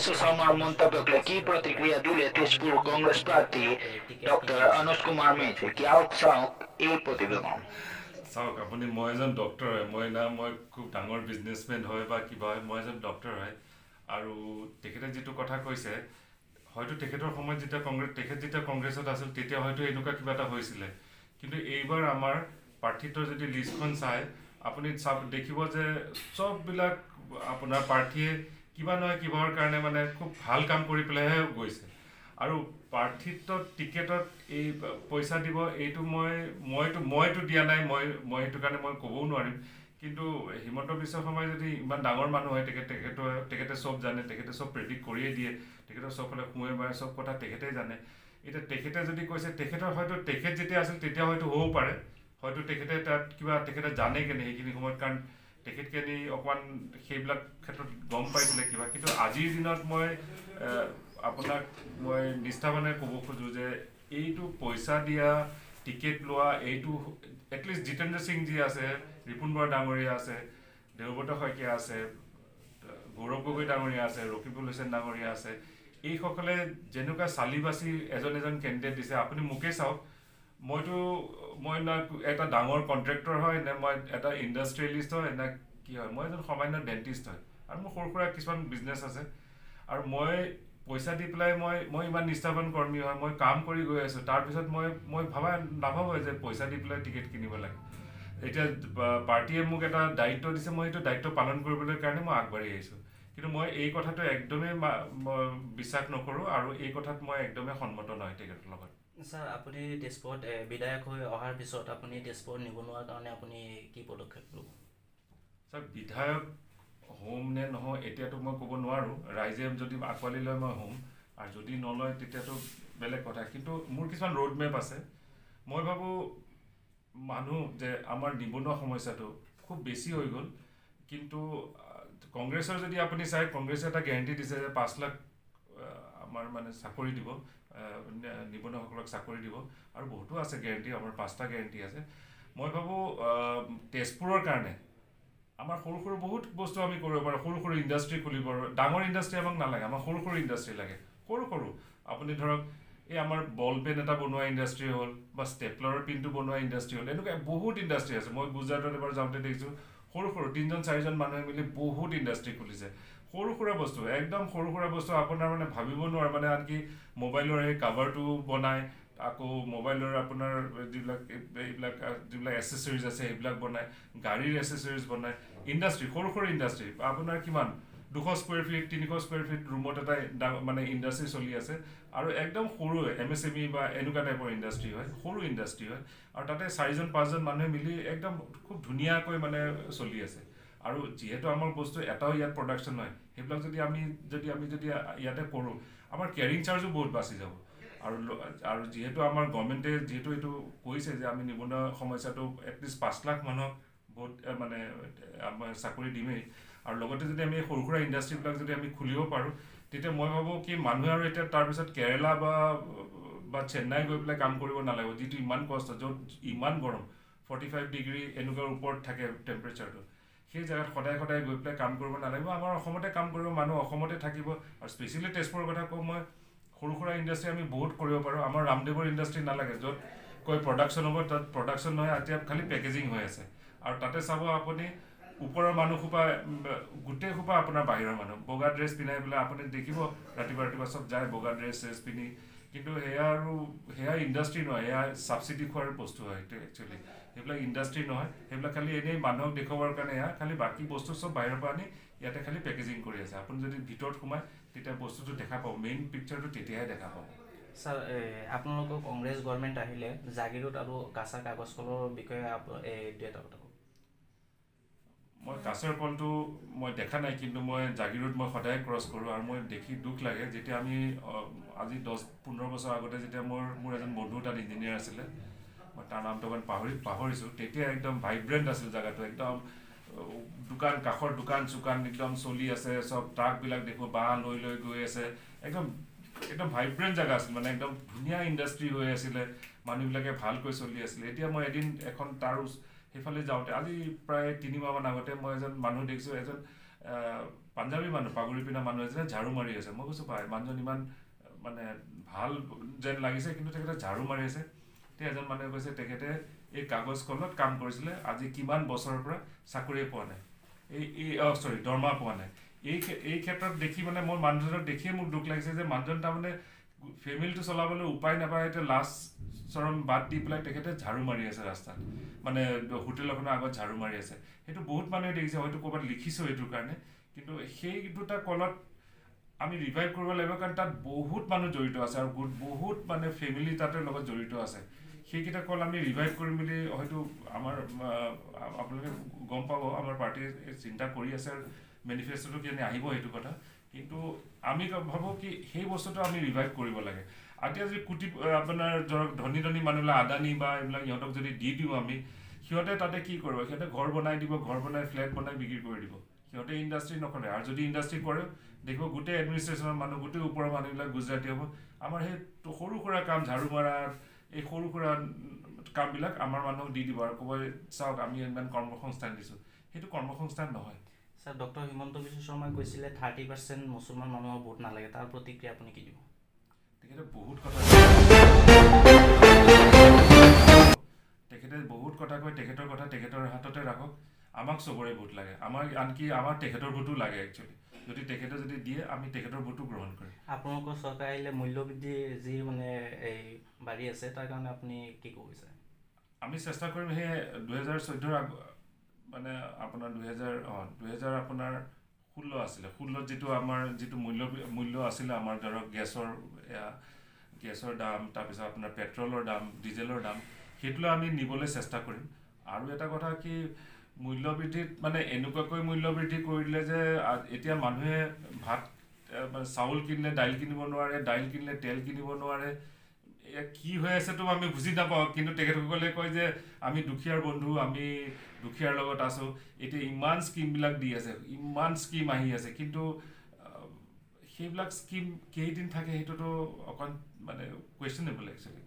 বিশ্ব শর্মার মন্তব্যকে কি প্রতিক্রিয়া দিলে তেজপুর কংগ্রেস প্রার্থী ডক্টর অনুজ কুমার মেঝে কি আউক চাওক এই প্রতিবেদন চাওক আপুনি মই এজন ডক্টৰ হয় মই খুব ডাঙৰ বিজনেছমেন হয় বা কিবা হয় মই এজন ডক্টৰ হয় আৰু তেখেতে যিটো কথা কৈছে হয়তো তেখেতৰ সময়ত যেতিয়া কংগ্ৰেছত আছিল তেতিয়া হয়তো এনেকুৱা কিবা এটা হৈছিলে কিন্তু এইবাৰ আমাৰ প্ৰাৰ্থীটোৰ যদি লিষ্টখন চাই আপুনি দেখিব যে চববিলাক আপোনাৰ প্ৰাৰ্থীয়ে কিবা নহয় কিবাৰ কাৰণে মানে খুব ভাল কাম কৰি পেলাইহে গৈছে আৰু প্ৰাৰ্থীত্বত টিকেটত এই পইচা দিব এইটো মইতো দিয়া নাই মই সেইটো কাৰণে মই ক'বও নোৱাৰিম কিন্তু হিমন্ত বিশ্ব শৰ্মাই যদি ইমান ডাঙৰ মানুহ হয় তেখেতে চব জানে তেখেতে চব প্ৰেডিক্ট কৰিয়ে দিয়ে তেখেতৰ চবফালে সোঁৱে বাৰে চব কথা তেখেতেই জানে এতিয়া তেখেতে যদি কৈছে তেখেত যেতিয়া আছিল তেতিয়া হয়তো হ'বও পাৰে হয়তো তেখেতে তাত কিবা তেখেতে জানে কেনে সেইখিনি সময়ত কাৰণ তেখেতখিনি অকণমান সেইবিলাক ক্ষেত্ৰত গম পাইছিলে কিবা কিন্তু আজিৰ দিনত মই আপোনাক মই নিষ্ঠাবানে ক'ব খোজোঁ যে এইটো পইচা দিয়া টিকেট লোৱা এইটো এটলিষ্ট জিতেন্দ্ৰ সিং যি আছে ৰিপুণ বৰা ডাঙৰীয়া আছে দেৱব্ৰত শইকীয়া আছে গৌৰৱ গগৈ ডাঙৰীয়া আছে ৰকিবুল হুছেইন ডাঙৰীয়া আছে এইসকলে যেনেকুৱা চালি বাচি এজন কেণ্ডিডেট দিছে আপুনি মোকেই চাওক মই না এটা ডাঙৰ কণ্ট্ৰেক্টৰ হয় নে মই এটা ইণ্ডাষ্ট্ৰিয়েলিষ্ট হয় নে কি হয় মই এজন সামান্য ডেণ্টিষ্ট হয় আৰু মোৰ সৰু সুৰা কিছুমান বিজনেছ আছে আৰু মই পইচা দি পেলাই মই ইমান নিষ্ঠাবান কৰ্মী হয় মই কাম কৰি গৈ আছোঁ তাৰপিছত মই নাভাবোঁ যে পইচা দি পেলাই টিকেট কিনিব লাগে এতিয়া পাৰ্টীয়ে মোক এটা দায়িত্ব দিছে মই সেইটো দায়িত্ব পালন কৰিবলৈ কাৰণে মই আগবাঢ়ি আহিছোঁ কিন্তু মই এই কথাটো একদমেই বিশ্বাস নকৰোঁ আৰু এই কথাত মই একদমেই সন্মত নহয় তেখেতৰ লগত ছাৰ আপুনি তেজপুৰত বিধায়ক হৈ অহাৰ পিছত আপুনি তেজপুৰত নিবনুৱাৰ কাৰণে আপুনি কি পদক্ষেপ ল'ব ছাৰ বিধায়ক হ'ম নে নহয় এতিয়াতো মই ক'ব নোৱাৰোঁ ৰাইজে যদি আঁকোৱালি লয় মই হ'ম আৰু যদি নলয় তেতিয়াতো বেলেগ কথা কিন্তু মোৰ কিছুমান ৰোড মেপ আছে মই ভাবোঁ মানুহ যে আমাৰ নিবনুৱা সমস্যাটো খুব বেছি হৈ গ'ল কিন্তু কংগ্ৰেছৰ যদি আপুনি চাই কংগ্ৰেছে এটা গেৰাণ্টি দিছে যে 5 লাখ আমাৰ মানে চাকৰি দিব নিবনুৱাসকলক চাকৰি দিব আৰু বহুতো আছে গেৰাণ্টি আমাৰ 5টা গেৰাণ্টি আছে মই ভাবোঁ তেজপুৰৰ কাৰণে আমাৰ সৰু বহুত বস্তু আমি কৰিব পাৰোঁ সৰু ইণ্ডাষ্ট্ৰি খুলিব পাৰোঁ ডাঙৰ ইণ্ডাষ্ট্ৰি আমাক নালাগে আমাৰ সৰু ইণ্ডাষ্ট্ৰি লাগে সৰু আপুনি ধৰক এই আমাৰ বল পেন এটা বনোৱা ইণ্ডাষ্ট্ৰি হ'ল বা ষ্টেপলাৰৰ পিনটো বনোৱা ইণ্ডাষ্ট্ৰি হ'ল এনেকুৱা বহুত ইণ্ডাষ্ট্ৰি আছে মই গুজৰাটত এবাৰ যাওঁতে দেখিছোঁ সৰু 3-4জন মানুহে মিলি বহুত ইণ্ডাষ্ট্ৰি খুলিছে সৰু সুৰা বস্তু একদম সৰু সুৰা বস্তু আপোনাৰ মানে ভাবিব নোৱাৰে মানে আনকি মোবাইলৰ এই কাভাৰটো বনায় আকৌ মোবাইলৰ আপোনাৰ এইবিলাক এচেছৰিজ আছে সেইবিলাক বনায় গাড়ীৰ এচেছৰিজ বনায় ইণ্ডাষ্ট্ৰি সৰু ইণ্ডাষ্ট্ৰি আপোনাৰ কিমান 200 স্কুৱেৰ ফিট 300 স্কুৱেৰ ফিট ৰুমত এটা মানে ইণ্ডাষ্ট্ৰি চলি আছে আৰু একদম সৰু MSME বা এনেকুৱা টাইপৰ ইণ্ডাষ্ট্ৰি হয় সৰু ইণ্ডাষ্ট্ৰি হয় আৰু তাতে 4-5জন মানুহে মিলি একদম খুব ধুনীয়াকৈ মানে চলি আছে আৰু যিহেতু আমাৰ বস্তু এটাও ইয়াত প্ৰডাকশ্যন হয় সেইবিলাক যদি আমি ইয়াতে কৰোঁ আমাৰ কেয়াৰিং চাৰ্জো বহুত বাচি যাব আৰু যিহেতু আমাৰ গভৰ্ণমেণ্টে যিহেতু এইটো কৈছে যে আমি নিবনুৱা সমস্যাটো এটলিষ্ট 5 লাখ মানুহক বহুত মানে আমাৰ চাকৰি দিমেই আৰু লগতে যদি আমি সৰু সুৰা ইণ্ডাষ্ট্ৰিবিলাক যদি আমি খুলিব পাৰোঁ তেতিয়া মই ভাবোঁ কি মানুহে আৰু এতিয়া তাৰপিছত কেৰেলা বা চেন্নাই গৈ পেলাই কাম কৰিব নালাগিব যিটো ইমান কষ্ট য'ত ইমান গৰম 45 ডিগ্ৰী এনেকুৱাৰ ওপৰত থাকে টেম্পাৰেচাৰটো সেই জেগাত সদায় গৈ পেলাই কাম কৰিব নালাগিব আমাৰ অসমতে কাম কৰিব মানুহ অসমতে থাকিব আৰু স্পেচিয়েলি তেজপুৰৰ কথা কওঁ মই সৰু সুৰা ইণ্ডাষ্ট্ৰি আমি বহুত কৰিব পাৰোঁ আমাৰ ৰামদেৱৰ ইণ্ডাষ্ট্ৰি নালাগে য'ত কৈ প্ৰডাকশ্যন হ'ব তাত প্ৰডাকশ্যন নহয় এতিয়া খালি পেকেজিং হৈ আছে আৰু তাতে চাব আপুনি ওপৰৰ মানুহসোপা গোটেই সোপা আপোনাৰ বাহিৰৰ মানুহ বগা ড্ৰেছ পিন্ধাই পেলাই আপুনি দেখিব ৰাতিপুৱা চব যায় বগা ড্ৰেছ পিন্ধি কিন্তু সেয়া ইণ্ডাষ্ট্ৰি নহয় সেয়া ছাবচিডি খোৱাৰ বস্তু হয় একচুৱেলি সেইবিলাক ইণ্ডাষ্ট্ৰি নহয় সেইবিলাক খালি এনেই মানুহক দেখুৱাবৰ কাৰণে এয়া খালি বাকী বস্তু চব বাহিৰৰ পৰা আনি ইয়াতে খালি পেকেজিং কৰি আছে আপুনি যদি ভিতৰত সোমায় তেতিয়া বস্তুটো দেখা পাব মেইন পিকচাৰটো তেতিয়াহে দেখা পাব ছাৰ আপোনালোকৰ কংগ্ৰেছ গভৰ্ণমেণ্ট আহিলে জাগিৰোড আৰু কাছাৰ কাগজ কলৰ বিষয়ে এটা কথা কওক মই কাছাৰ কলটো মই দেখা নাই কিন্তু মই জাগিৰোড মই সদায় ক্ৰছ কৰোঁ আৰু মই দেখি দুখ লাগে যেতিয়া আমি আজি 10-15 বছৰ আগতে যেতিয়া মোৰ এজন বন্ধু তাত ইঞ্জিনিয়াৰ আছিলে মই তাৰ নামটো অকণ পাহৰিছোঁ তেতিয়া একদম ভাইব্ৰেণ্ট আছিল জেগাটো একদম কাষৰ দোকান চোকান একদম চলি আছে চব ট্ৰাকবিলাক দেখোঁ বাঁহ লৈ গৈ আছে একদম ভাইব্ৰেণ্ট জেগা আছিল মানে একদম ধুনীয়া ইণ্ডাষ্ট্ৰি হৈ আছিলে মানুহবিলাকে ভালকৈ চলি আছিলে এতিয়া মই এদিন এখন তাৰ সেইফালে যাওঁতে আজি প্ৰায় 3 মাহমান আগতে মই এজন মানুহ দেখিছোঁ এজন পাঞ্জাবী মানুহ পাগুৰি পিন্ধা মানুহ এজনে ঝাৰু মাৰি আছে মই কৈছোঁ পাই মানুহজন ইমান মানে ভাল যেন লাগিছে কিন্তু তেখেতে ঝাৰু মাৰি আছে তেতিয়া এজন মানুহে কৈছে তেখেতে এই কাগজ কলত কাম কৰিছিলে আজি কিমান বছৰৰ পৰা চাকৰিয়ে পোৱা নাই এই দৰমহা পোৱা নাই এই ক্ষেত্ৰত দেখি মানে মোৰ মানুহজনক দেখিয়ে মোৰ দুখ লাগিছে যে মানুহজন তাৰমানে ফেমিলিটো চলাবলৈ উপায় নাপায় এতিয়া লাষ্ট চৰম বাদ দি পেলাই তেখেতে ঝাৰু মাৰি আছে ৰাস্তাত মানে হোটেল এখনৰ আগত ঝাৰু মাৰি আছে সেইটো বহুত মানুহে দেখিছে হয়তো ক'ৰবাত লিখিছোঁ সেইটোৰ কাৰণে কিন্তু সেই দুটা কলত আমি ৰিভাইভ কৰিব লাগিব কাৰণ তাত বহুত মানুহ জড়িত আছে আৰু বহুত মানে ফেমিলি তাতে লগত জড়িত আছে সেইকেইটা কল আমি ৰিভাইভ কৰিম বুলি হয়তো আমাৰ আপোনালোকে গম পাব আমাৰ পাৰ্টিয়ে চিন্তা কৰি আছে আৰু মেনিফেষ্টোটো কি আহিব সেইটো কথা কিন্তু আমি ভাবোঁ কি সেই বস্তুটো আমি ৰিভাইভ কৰিব লাগে এতিয়া যদি আপোনাৰ ধৰক ধনী মানুহবিলাক আদানী বা এইবিলাক সিহঁতক যদি দি দিওঁ আমি সিহঁতে তাতে কি কৰিব সিহঁতে ঘৰ বনাই দিব ঘৰ বনাই ফ্লেট বনাই বিক্ৰী কৰি দিব সিহঁতে ইণ্ডাষ্ট্ৰী নকৰে আৰু যদি ইণ্ডাষ্ট্ৰী কৰে দেখিব গোটেই এডমিনিষ্ট্ৰেশ্যনৰ মানুহ গোটেই ওপৰৰ মানুহবিলাক গুজৰাটী হ'ব আমাৰ সেই সৰু সুৰা কাম ঝাৰু মাৰা এই সৰু সুৰা কামবিলাক আমাৰ মানুহক দি দিব আৰু ক'ব চাওক আমি ইমান কৰ্মসংস্থান দিছোঁ সেইটো কৰ্মসংস্থান নহয় স্যাৰ ডক্টৰ হিমন্ত বিশ্ব শৰ্মাই কৈছিলে 30% মুছলমান মানুহৰ ভোট নালাগে তাৰ প্ৰতিক্ৰিয়া আপুনি কি দিব তেখেতে বহুত কথা কয় তেখেতৰ কথা তেখেতৰ হাততে ৰাখক আমাক চবৰে ভোট লাগে আমাক আনকি আমাৰ তেখেতৰ ভোটো লাগে একচুৱেলি যদি তেখেতে যদি দিয়ে আমি তেখেতৰ ভোটো গ্ৰহণ কৰিম আপোনালোকৰ চৰকাৰ আহিলে মূল্যবৃদ্ধি যি মানে এই বাঢ়ি আছে তাৰ কাৰণে আপুনি কি ক'ব বিচাৰে আমি চেষ্টা কৰিম সেই 2014 মানে আপোনাৰ 2000 আপোনাৰ 16 আছিলে 16 যিটো আমাৰ যিটো মূল্য আছিলে আমাৰ ধৰক গেছৰ দাম তাৰপিছত আপোনাৰ পেট্ৰলৰ দাম ডিজেলৰ দাম সেইটোলৈ আমি নিবলৈ চেষ্টা কৰিম আৰু এটা কথা কি মূল্যবৃদ্ধিত মানে এনেকুৱাকৈ মূল্যবৃদ্ধি কৰিলে যে এতিয়া মানুহে ভাত মানে চাউল কিনিলে দাইল কিনিব নোৱাৰে দাইল কিনিলে তেল কিনিব নোৱাৰে কি হৈ আছেতো আমি বুজি নাপাওঁ কিন্তু তেখেতসকলে কয় যে আমি দুখীয়াৰ বন্ধু আমি দুখীয়াৰ লগত আছোঁ এতিয়া ইমান স্কিমবিলাক দি আছে ইমান স্কিম আহি আছে কিন্তু সেইবিলাক স্কিম কেইদিন থাকে সেইটোতো অকণ মানে কুৱেশ্যনেবল একচুৱেলি